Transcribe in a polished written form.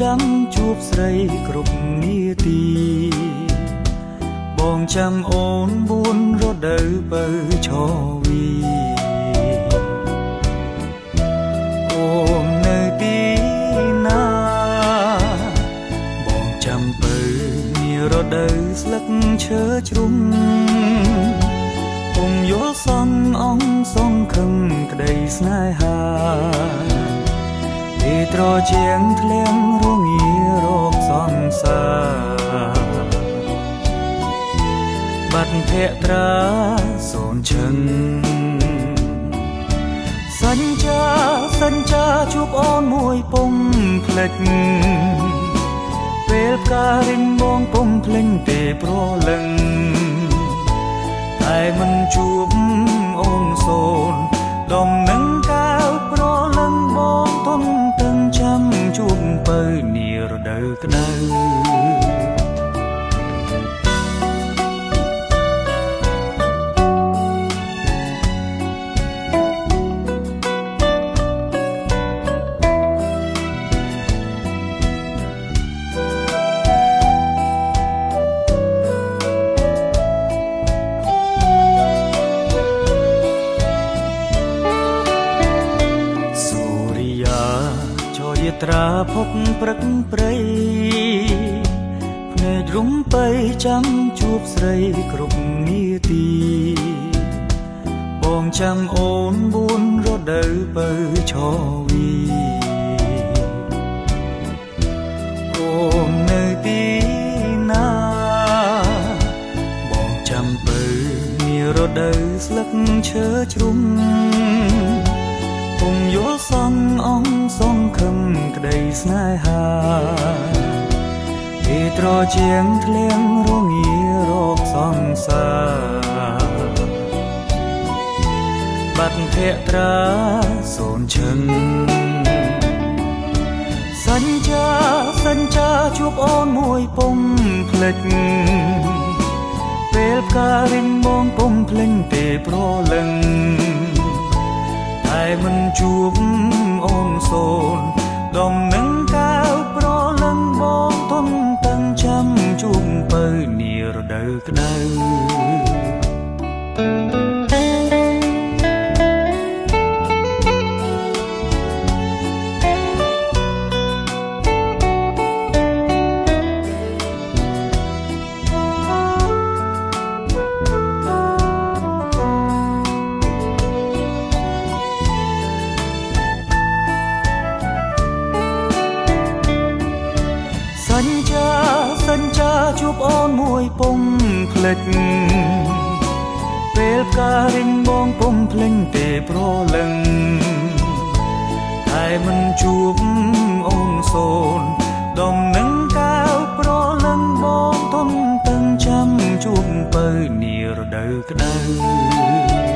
ចាំជួបស្រីគ្រប់នាទីបងចាំអូន4រដូវបើឈវីអូននៅទីណាបងចាំបើនារដូវស្លឹកឈើជ្រុំពុំយល់សន់អងសងខឹងក្តីស្នេហាពីត្រជាងធ្លៀងរងារកសង្សារបាត់ភក្ត្រាសូនឈឹងសញ្ចាជួបអូនមួយពុំភ្លេចពេលផ្ការិញបងពុំភ្លេចទេប្រលឹងតែមិនជួបអូនសូនដំនឹងកាវប្រលឹងបងទន់ទាំងចាំជួបបើនារដូវក្តៅត្រាផុតព្រឹកព្រៃភ្នែករុំបីចាំជួបស្រីគ្រប់នាទីបងចាំអូន4រដូវបើឈវីអូននៅទីណាបងចាំបើនារដូវស្លឹកឈើជ្រុំពុំយល់សន់អងសងខឹងក្តីស្នេហាពីត្រជាងធ្លៀងរងារកសង្សារបាត់ភក្ត្រាសូនឈឹងសញ្ចាជួបអូនមួយពុំភ្លេចពេលផ្ការិញបងពុំភ្លេចទេប្រលឹងតែមិនជួបអូនសូនដំនឹងកាវប្រលឹងបងទន់ទាំងចាំជួបបើនារដូវក្តៅសញ្ចាជួបអូនមួយពុំភ្លេចពេលផ្ការិញបងពុំភ្លេចទេប្រលឹងតែមិនជួបអូនសូនដំនឹងកាវប្រលឹងបងទន់ទាំងចាំជួបបើនារដូវក្តៅ